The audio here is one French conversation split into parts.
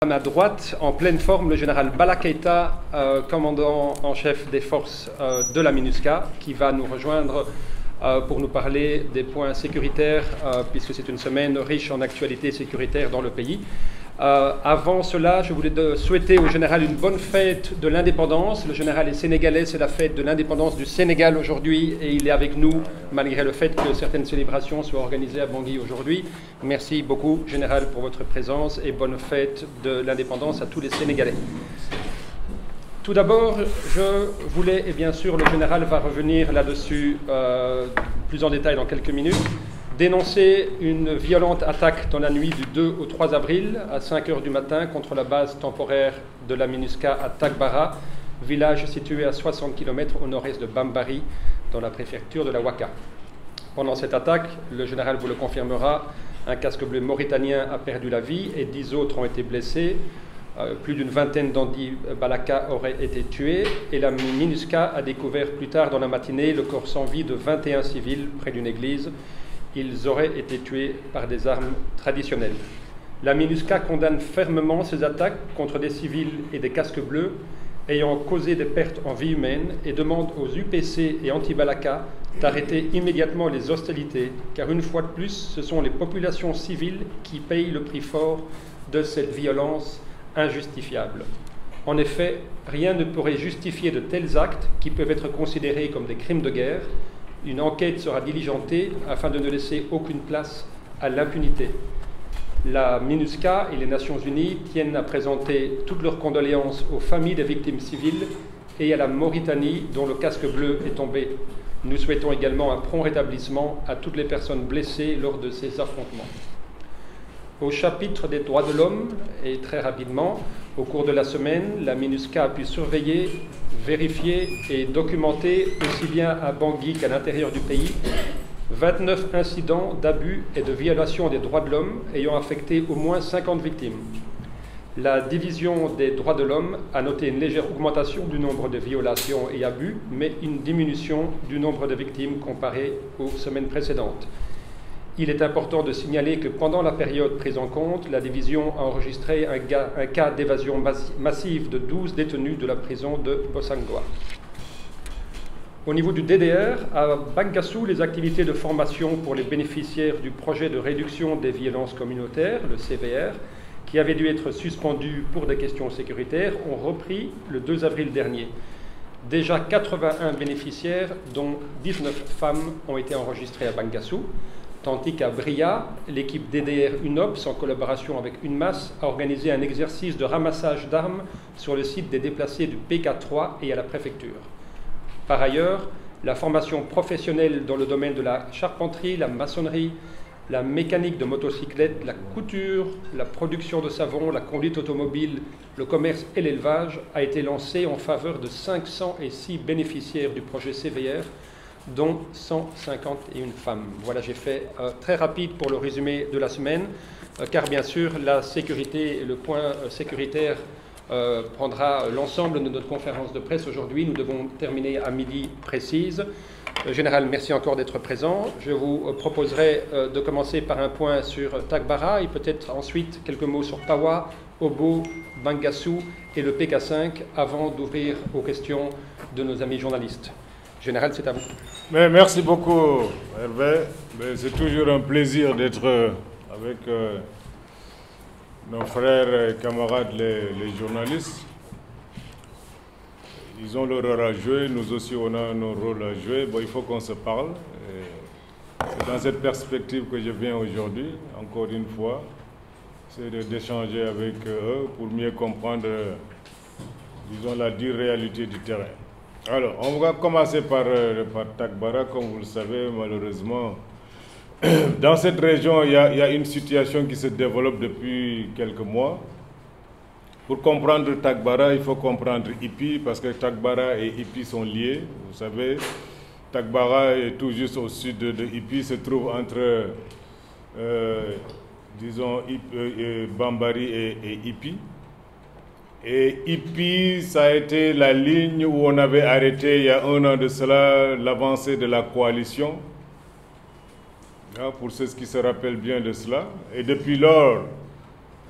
À ma droite, en pleine forme, le général Bala Keïta, commandant en chef des forces de la MINUSCA, qui va nous rejoindre pour nous parler des points sécuritaires, puisque c'est une semaine riche en actualités sécuritaires dans le pays. Avant cela, je voulais souhaiter au général une bonne fête de l'indépendance. Le général est sénégalais, c'est la fête de l'indépendance du Sénégal aujourd'hui et il est avec nous malgré le fait que certaines célébrations soient organisées à Bangui aujourd'hui. Merci beaucoup, général, pour votre présence et bonne fête de l'indépendance à tous les Sénégalais. Tout d'abord, je voulais, et bien sûr le général va revenir là-dessus plus en détail dans quelques minutes, dénoncer une violente attaque dans la nuit du 2 au 3 avril à 5 h du matin contre la base temporaire de la MINUSCA à Tagbara, village situé à 60 km au nord-est de Bambari, dans la préfecture de la Ouaka. Pendant cette attaque, le général vous le confirmera, un casque bleu mauritanien a perdu la vie et 10 autres ont été blessés. Plus d'une vingtaine d'Andi Balaka auraient été tués et la MINUSCA a découvert plus tard dans la matinée le corps sans vie de 21 civils près d'une église. Ils auraient été tués par des armes traditionnelles. La MINUSCA condamne fermement ces attaques contre des civils et des casques bleus ayant causé des pertes en vie humaine et demande aux UPC et anti-Balaka d'arrêter immédiatement les hostilités, car une fois de plus, ce sont les populations civiles qui payent le prix fort de cette violence injustifiable. En effet, rien ne pourrait justifier de tels actes qui peuvent être considérés comme des crimes de guerre. Une enquête sera diligentée afin de ne laisser aucune place à l'impunité. La MINUSCA et les Nations Unies tiennent à présenter toutes leurs condoléances aux familles des victimes civiles et à la Mauritanie dont le casque bleu est tombé. Nous souhaitons également un prompt rétablissement à toutes les personnes blessées lors de ces affrontements. Au chapitre des droits de l'homme, et très rapidement, au cours de la semaine, la MINUSCA a pu surveiller, vérifier et documenter, aussi bien à Bangui qu'à l'intérieur du pays, 29 incidents d'abus et de violation des droits de l'homme ayant affecté au moins 50 victimes. La division des droits de l'homme a noté une légère augmentation du nombre de violations et abus, mais une diminution du nombre de victimes comparé aux semaines précédentes. Il est important de signaler que pendant la période prise en compte, la division a enregistré un cas d'évasion massive de 12 détenus de la prison de Bossangoa. Au niveau du DDR, à Bangassou, les activités de formation pour les bénéficiaires du projet de réduction des violences communautaires, le CVR, qui avait dû être suspendu pour des questions sécuritaires, ont repris le 2 avril dernier. Déjà 81 bénéficiaires, dont 19 femmes, ont été enregistrés à Bangassou. Tandis qu'à Bria, l'équipe DDR UNOPS, en collaboration avec UNMAS, a organisé un exercice de ramassage d'armes sur le site des déplacés du PK3 et à la préfecture. Par ailleurs, la formation professionnelle dans le domaine de la charpenterie, la maçonnerie, la mécanique de motocyclettes, la couture, la production de savon, la conduite automobile, le commerce et l'élevage a été lancée en faveur de 506 bénéficiaires du projet CVR, dont 151 femmes. Voilà, j'ai fait très rapide pour le résumé de la semaine, car bien sûr, la sécurité, le point sécuritaire prendra l'ensemble de notre conférence de presse aujourd'hui. Nous devons terminer à midi précise. Général, merci encore d'être présent. Je vous proposerai de commencer par un point sur Tagbara et peut-être ensuite quelques mots sur Pawa, Obo, Bangassou et le PK5 avant d'ouvrir aux questions de nos amis journalistes. Général, c'est à vous. Mais merci beaucoup, Hervé. C'est toujours un plaisir d'être avec nos frères et camarades, les journalistes. Ils ont leur rôle à jouer, nous aussi on a nos rôles à jouer. Bon, il faut qu'on se parle. C'est dans cette perspective que je viens aujourd'hui, encore une fois, c'est d'échanger avec eux pour mieux comprendre, disons, la dure réalité du terrain. Alors, on va commencer par Tagbara. Comme vous le savez, malheureusement, dans cette région, il y a une situation qui se développe depuis quelques mois. Pour comprendre Tagbara, il faut comprendre Ipi, parce que Tagbara et Ipi sont liés. Vous savez, Tagbara est tout juste au sud de Ipi, se trouve entre, disons, Bambari et Ipi. Et Ipi, ça a été la ligne où on avait arrêté il y a 1 an de cela l'avancée de la coalition. Pour ceux qui se rappellent bien de cela. Et depuis lors,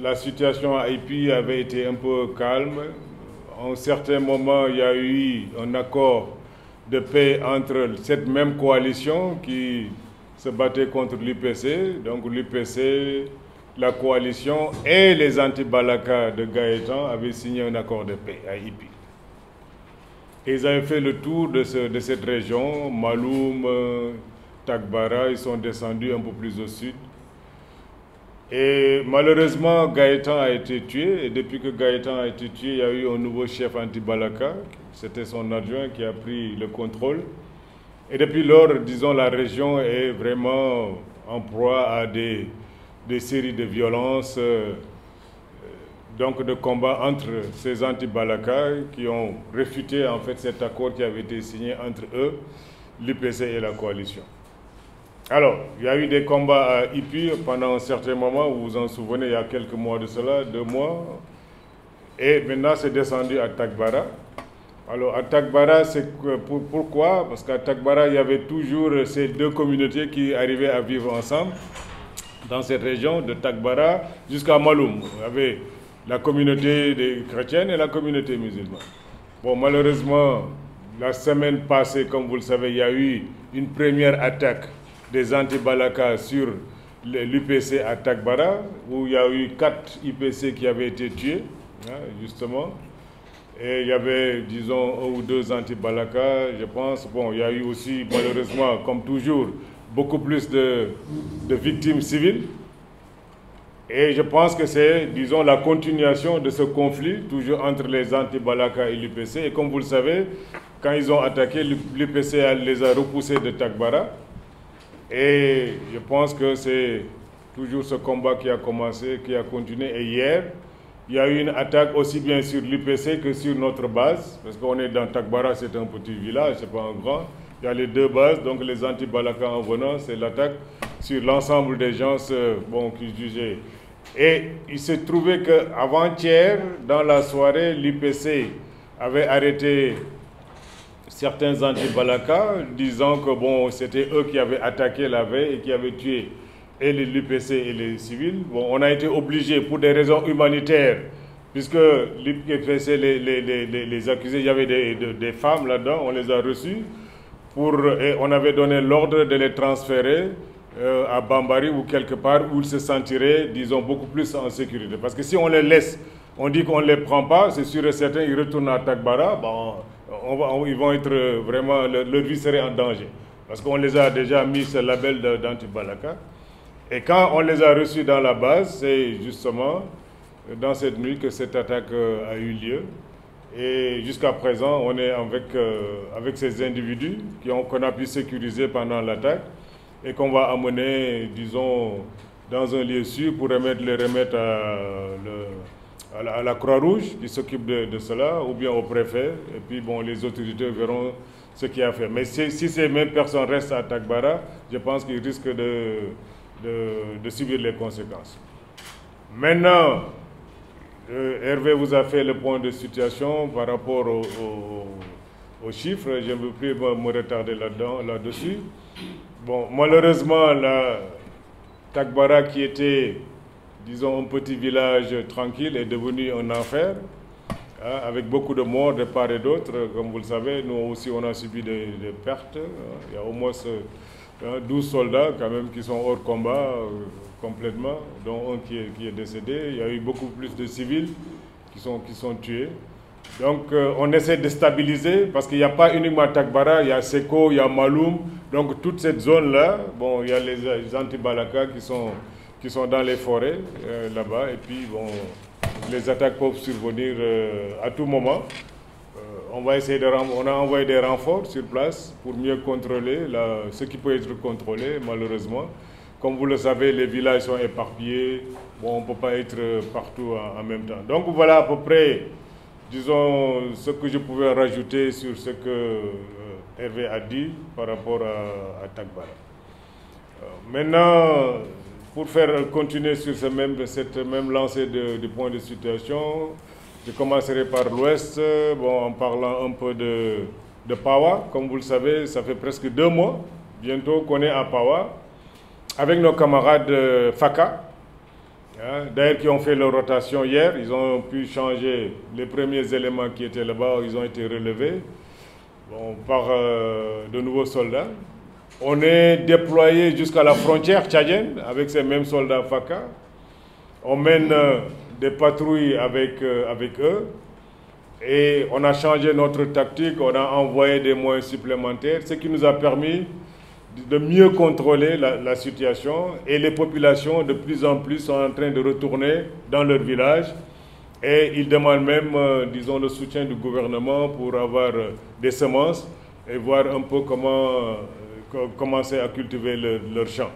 la situation à Ipi avait été un peu calme. En certains moments, il y a eu un accord de paix entre cette même coalition qui se battait contre l'UPC, donc l'UPC, la coalition et les anti-Balaka de Gaëtan avaient signé un accord de paix à Ipi. Et ils avaient fait le tour de cette région, Maloum, Takbara, ils sont descendus un peu plus au sud. Et malheureusement, Gaëtan a été tué, et depuis que Gaëtan a été tué, il y a eu un nouveau chef anti-Balaka, c'était son adjoint qui a pris le contrôle. Et depuis lors, disons, la région est vraiment en proie à des séries de violences, donc de combats entre ces anti-Balaka qui ont réfuté en fait cet accord qui avait été signé entre eux, l'UPC et la coalition. Alors, il y a eu des combats à Ipi pendant un certain moment, vous vous en souvenez, il y a quelques mois de cela, 2 mois, et maintenant c'est descendu à Takbara. Alors à Takbara, c'est pourquoi? Parce qu'à Takbara, il y avait toujours ces deux communautés qui arrivaient à vivre ensemble dans cette région de Takbara jusqu'à Maloum. Il y avait la communauté des chrétiennes et la communauté musulmane. Bon, malheureusement, la semaine passée, comme vous le savez, il y a eu une première attaque des anti-Balaka sur l'UPC à Takbara, où il y a eu 4 IPC qui avaient été tués, justement. Et il y avait, disons, 1 ou 2 anti-Balaka, je pense. Bon, il y a eu aussi, malheureusement, comme toujours, beaucoup plus de victimes civiles. Et je pense que c'est, disons, la continuation de ce conflit, toujours entre les anti-Balaka et l'UPC. Et comme vous le savez, quand ils ont attaqué, l'UPC les a repoussés de Takbara. Et je pense que c'est toujours ce combat qui a commencé, qui a continué. Et hier, il y a eu une attaque aussi bien sur l'UPC que sur notre base, parce qu'on est dans Takbara, c'est un petit village, c'est pas un grand. Il y a les 2 bases, donc les anti-Balaka en venant, c'est l'attaque sur l'ensemble des gens qui jugeaient. Et il s'est trouvé qu'avant-hier, dans la soirée, l'UPC avait arrêté certains anti-Balaka, disant que c'était eux qui avaient attaqué la veille et qui avaient tué et l'UPC et les civils. Bon, on a été obligés pour des raisons humanitaires, puisque l'UPC les accusés, il y avait des femmes là-dedans, on les a reçues, et on avait donné l'ordre de les transférer à Bambari ou quelque part où ils se sentiraient, disons, beaucoup plus en sécurité. Parce que si on les laisse, on dit qu'on ne les prend pas, c'est sûr et certain, ils retournent à Takbara, ils vont être vraiment, leur vie serait en danger. Parce qu'on les a déjà mis ce label d'anti-Balaka. Et quand on les a reçus dans la base, c'est justement dans cette nuit que cette attaque a eu lieu. Et jusqu'à présent, on est avec ces individus qu'on a pu sécuriser pendant l'attaque et qu'on va amener, disons, dans un lieu sûr pour les remettre à la Croix-Rouge qui s'occupe de cela, ou bien au préfet. Et puis, les autorités verront ce qu'il y a à faire. Mais si ces mêmes personnes restent à Takbara, je pense qu'ils risquent de subir les conséquences. Maintenant, Hervé vous a fait le point de situation par rapport aux chiffres. Je ne veux plus me retarder là-dessus. Bon, malheureusement, la Takbara qui était, disons, un petit village tranquille est devenu un enfer, avec beaucoup de morts de part et d'autre. Comme vous le savez, nous aussi on a subi des pertes. Il y a au moins 12 soldats quand même qui sont hors combat complètement, dont un qui est décédé. Il y a eu beaucoup plus de civils qui sont tués. Donc on essaie de stabiliser parce qu'il n'y a pas uniquement Takbara, il y a Seko, il y a Maloum. Donc toute cette zone-là, il y a les anti-Balaka qui sont dans les forêts là-bas. Et puis les attaques peuvent survenir à tout moment. On a envoyé des renforts sur place pour mieux contrôler ce qui peut être contrôlé, malheureusement. Comme vous le savez, les villages sont éparpillés. On ne peut pas être partout en même temps. Donc voilà à peu près, disons, ce que je pouvais rajouter sur ce que Hervé a dit par rapport à Takbara. Maintenant, pour continuer sur cette même lancée de points de situation, je commencerai par l'Ouest, en parlant un peu de Pawa. Comme vous le savez, ça fait presque 2 mois, bientôt qu'on est à Pawa, avec nos camarades FACA. D'ailleurs, qui ont fait leur rotation hier, ils ont pu changer les premiers éléments qui étaient là-bas, ils ont été relevés par de nouveaux soldats. On est déployé jusqu'à la frontière tchadienne avec ces mêmes soldats FACA. On mène des patrouilles avec eux et on a changé notre tactique, on a envoyé des moyens supplémentaires, ce qui nous a permis de mieux contrôler la situation, et les populations de plus en plus sont en train de retourner dans leur village et ils demandent même, disons, le soutien du gouvernement pour avoir des semences et voir un peu comment commencer à cultiver leur champ.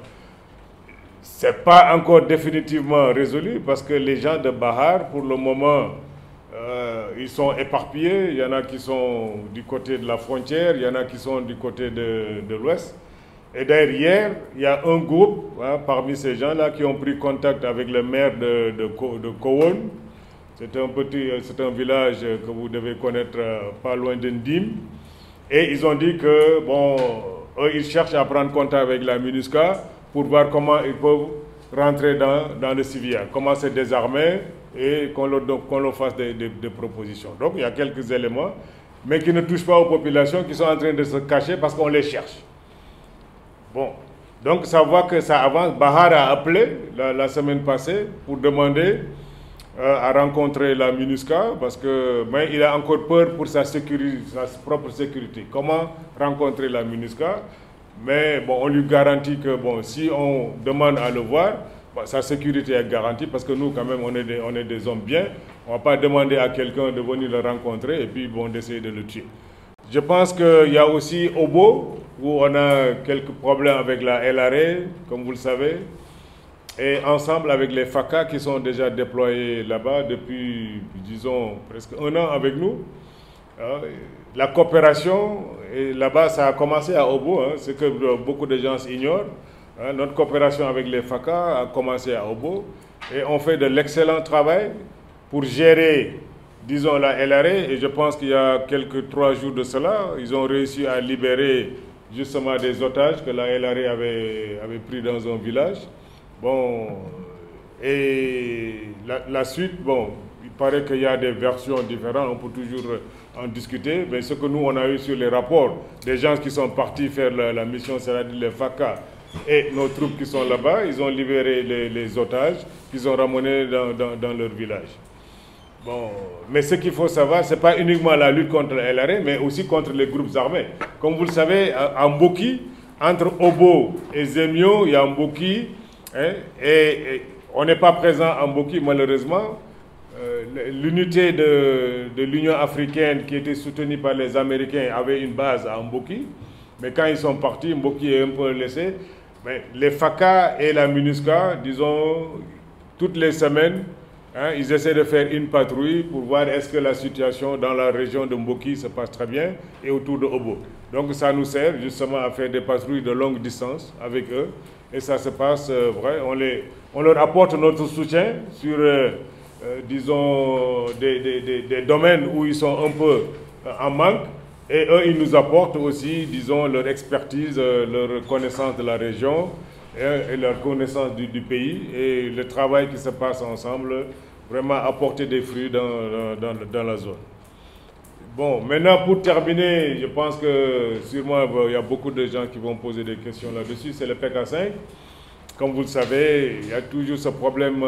Ce n'est pas encore définitivement résolu parce que les gens de Bahar, pour le moment, ils sont éparpillés. Il y en a qui sont du côté de la frontière, il y en a qui sont du côté de l'ouest. Et d'ailleurs, hier, il y a un groupe parmi ces gens-là qui ont pris contact avec le maire de Kowon. C'est un village que vous devez connaître pas loin d'Ndim. Et ils ont dit que, bon, eux, ils cherchent à prendre contact avec la MINUSCA pour voir comment ils peuvent rentrer dans le civil, comment se désarmer et qu'on leur fasse des propositions. Donc, il y a quelques éléments, mais qui ne touchent pas aux populations qui sont en train de se cacher parce qu'on les cherche. Bon, donc ça voit que ça avance. Bahar a appelé la semaine passée pour demander à rencontrer la MINUSCA parce qu'il a encore peur pour sa propre sécurité. Comment rencontrer la MINUSCA? Mais bon, on lui garantit que bon, si on demande à le voir, sa sécurité est garantie parce que nous, quand même, on est des hommes bien. On ne va pas demander à quelqu'un de venir le rencontrer et puis bon, d'essayer de le tuer. Je pense qu'il y a aussi Obo, où on a quelques problèmes avec la LRA, comme vous le savez, et ensemble avec les FACA qui sont déjà déployés là-bas depuis, disons, presque un an avec nous. La coopération, là-bas, ça a commencé à Obo, ce que beaucoup de gens ignorent. Notre coopération avec les FACA a commencé à Obo, et on fait de l'excellent travail pour gérer, disons, la LRA, et je pense qu'il y a 3 jours de cela, ils ont réussi à libérer justement des otages que la LRA avait pris dans un village. Bon, et la suite, bon, il paraît qu'il y a des versions différentes, on peut toujours en discuter, mais ce que nous, on a eu sur les rapports des gens qui sont partis faire la mission, c'est-à-dire les FACA et nos troupes qui sont là-bas, ils ont libéré les otages qu'ils ont ramenés dans leur village. Bon, mais ce qu'il faut savoir, ce n'est pas uniquement la lutte contre la LRA, mais aussi contre les groupes armés. Comme vous le savez, à Mboki, entre Obo et Zemio, il y a Mboki, et on n'est pas présent à Mboki malheureusement. L'unité de l'Union africaine qui était soutenue par les Américains avait une base à Mboki, mais quand ils sont partis, Mboki est un peu laissé. Mais les FACA et la MINUSCA, disons, toutes les semaines, ils essaient de faire une patrouille pour voir est-ce que la situation dans la région de Mboki se passe très bien et autour de Obo. Donc ça nous sert justement à faire des patrouilles de longue distance avec eux. Et ça se passe vrai. On leur apporte notre soutien sur, disons, des domaines où ils sont un peu en manque. Et eux, ils nous apportent aussi, disons, leur expertise, leur connaissance de la région et leur connaissance du pays. Et le travail qui se passe ensemble, vraiment apporter des fruits dans la zone. Bon, maintenant pour terminer, je pense que sûrement il y a beaucoup de gens qui vont poser des questions là-dessus, c'est le PK5. Comme vous le savez, il y a toujours ce problème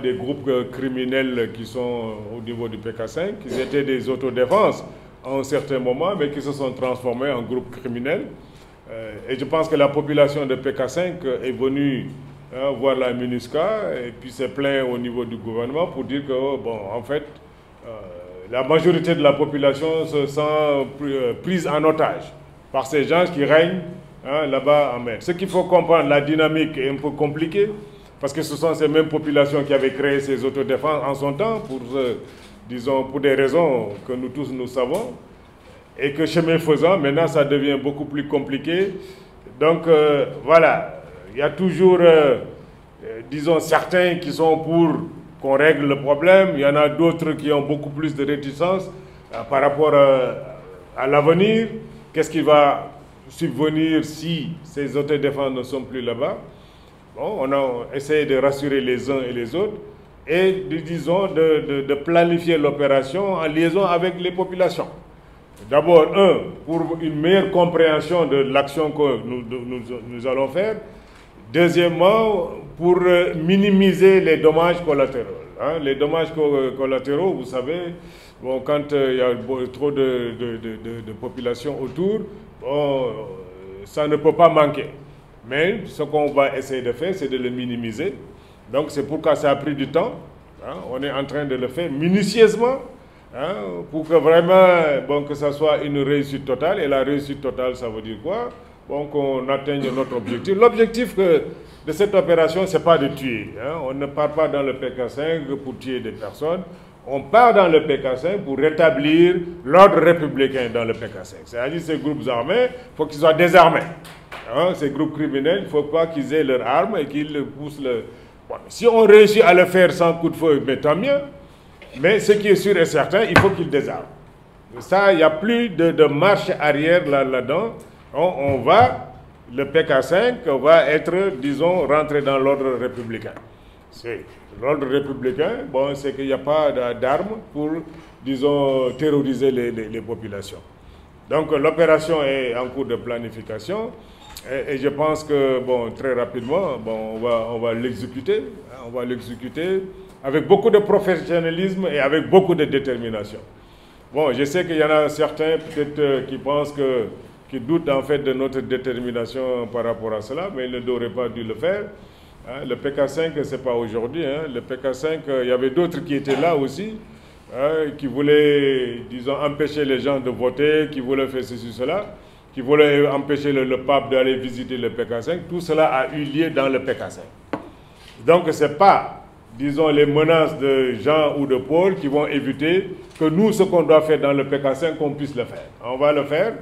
des groupes criminels qui sont au niveau du PK5, qui étaient des autodéfenses à un certain moment, mais qui se sont transformés en groupes criminels. Et je pense que la population de PK5 est venue voir la MINUSCA et puis s'est plaint au niveau du gouvernement pour dire que, bon, en fait, la majorité de la population se sent prise en otage par ces gens qui règnent là-bas en mer. Ce qu'il faut comprendre, la dynamique est un peu compliquée, parce que ce sont ces mêmes populations qui avaient créé ces autodéfenses en son temps, disons, pour des raisons que nous tous nous savons, et que chemin faisant, maintenant ça devient beaucoup plus compliqué. Donc voilà, il y a toujours, disons, certains qui sont pour qu'on règle le problème, il y en a d'autres qui ont beaucoup plus de réticence par rapport à l'avenir. Qu'est-ce qui va subvenir si ces autodéfenses ne sont plus là-bas? Bon, on a essayé de rassurer les uns et les autres et, disons, de planifier l'opération en liaison avec les populations. D'abord, pour une meilleure compréhension de l'action que nous allons faire. Deuxièmement, pour minimiser les dommages collatéraux. Hein. Les dommages collatéraux, vous savez, bon, quand il y a trop de population autour, bon, ça ne peut pas manquer. Mais ce qu'on va essayer de faire, c'est de le minimiser. Donc c'est pourquoi ça a pris du temps. Hein. On est en train de le faire minutieusement, hein, pour que vraiment, bon, que ça soit une réussite totale. Et la réussite totale, ça veut dire quoi? Bon, qu'on atteigne notre objectif. L'objectif de cette opération, ce n'est pas de tuer. Hein. On ne part pas dans le PK5 pour tuer des personnes. On part dans le PK5 pour rétablir l'ordre républicain dans le PK5. C'est-à-dire ces groupes armés, il faut qu'ils soient désarmés. Hein. Ces groupes criminels, il ne faut pas qu'ils aient leurs armes et qu'ils poussent le... Bon, si on réussit à le faire sans coup de feu, mais tant mieux. Mais ce qui est sûr et certain, il faut qu'ils désarment. Ça, il n'y a plus de marche arrière là-dedans. Le PK5 va être, disons, rentré dans l'ordre républicain. L'ordre républicain, bon, c'est qu'il n'y a pas d'armes pour, disons, terroriser les populations. Donc l'opération est en cours de planification et je pense que, bon, très rapidement, bon, on va l'exécuter. On va l'exécuter avec beaucoup de professionnalisme et avec beaucoup de détermination. Bon, je sais qu'il y en a certains peut-être qui pensent qui doutent en fait de notre détermination par rapport à cela, mais ils ne devraient pas dû le faire. Hein, le PK5, ce n'est pas aujourd'hui. Hein. Le PK5, il y avait d'autres qui étaient là aussi, hein, qui voulaient, disons, empêcher les gens de voter, qui voulaient faire ceci, cela, qui voulaient empêcher le pape d'aller visiter le PK5. Tout cela a eu lieu dans le PK5. Donc, ce n'est pas, disons, les menaces de Jean ou de Paul qui vont éviter que nous, ce qu'on doit faire dans le PK5, qu'on puisse le faire. On va le faire.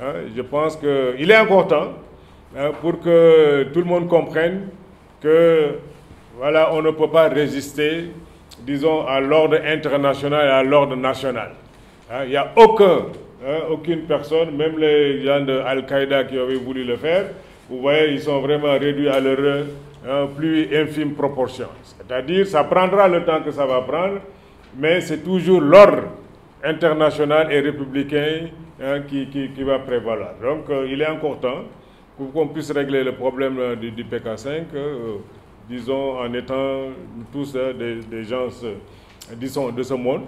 Hein, je pense qu'il est important, hein, pour que tout le monde comprenne que voilà, on ne peut pas résister, disons, à l'ordre international et à l'ordre national. Hein, il n'y a aucune personne, même les gens de Al-Qaïda qui avaient voulu le faire, vous voyez, ils sont vraiment réduits à leur plus infime proportion. C'est-à-dire, ça prendra le temps que ça va prendre, mais c'est toujours l'ordre international et républicain, hein, qui va prévaloir. Donc, il est encore temps pour qu'on puisse régler le problème du PK5, disons, en étant tous des gens, disons, de ce monde,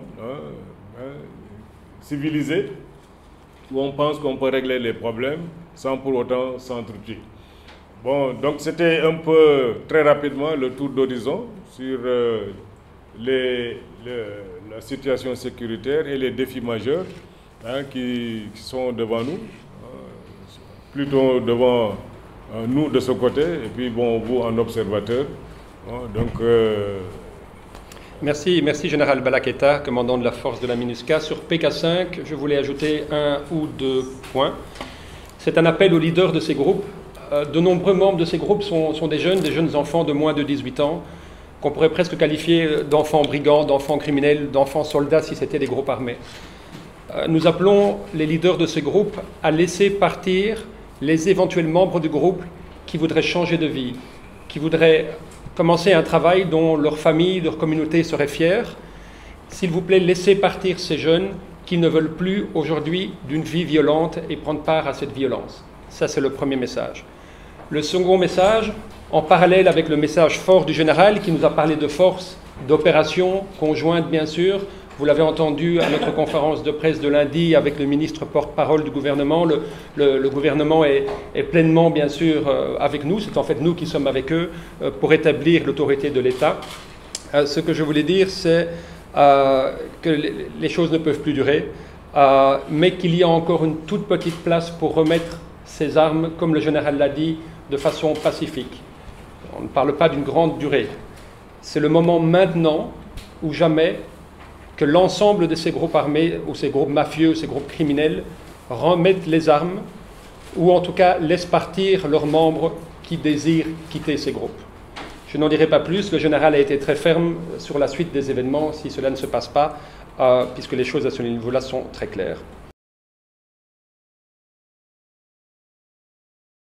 civilisés, où on pense qu'on peut régler les problèmes sans pour autant s'entretuer. Bon, donc c'était un peu, très rapidement, le tour d'horizon sur la situation sécuritaire et les défis majeurs, hein, qui sont devant nous, plutôt devant nous de ce côté, et puis bon, vous en observateur. Donc, Merci Général Bala Keita, commandant de la force de la MINUSCA. Sur PK5, je voulais ajouter 1 ou 2 points. C'est un appel aux leaders de ces groupes. De nombreux membres de ces groupes sont des jeunes enfants de moins de 18 ans, qu'on pourrait presque qualifier d'enfants brigands, d'enfants criminels, d'enfants soldats si c'était des groupes armés. Nous appelons les leaders de ces groupes à laisser partir les éventuels membres du groupe qui voudraient changer de vie, qui voudraient commencer un travail dont leur famille, leur communauté seraient fiers. S'il vous plaît, laissez partir ces jeunes qui ne veulent plus aujourd'hui d'une vie violente et prendre part à cette violence. Ça, c'est le premier message. Le second message, en parallèle avec le message fort du général qui nous a parlé de force, d'opération conjointe bien sûr. Vous l'avez entendu à notre conférence de presse de lundi avec le ministre porte-parole du gouvernement. Le gouvernement est pleinement bien sûr avec nous. C'est en fait nous qui sommes avec eux pour établir l'autorité de l'État. Ce que je voulais dire, c'est que les choses ne peuvent plus durer, mais qu'il y a encore une toute petite place pour remettre ces armes, comme le général l'a dit, de façon pacifique. On ne parle pas d'une grande durée. C'est le moment maintenant ou jamais que l'ensemble de ces groupes armés, ou ces groupes mafieux, ces groupes criminels, remettent les armes, ou en tout cas laissent partir leurs membres qui désirent quitter ces groupes. Je n'en dirai pas plus, le général a été très ferme sur la suite des événements si cela ne se passe pas, puisque les choses à ce niveau-là sont très claires.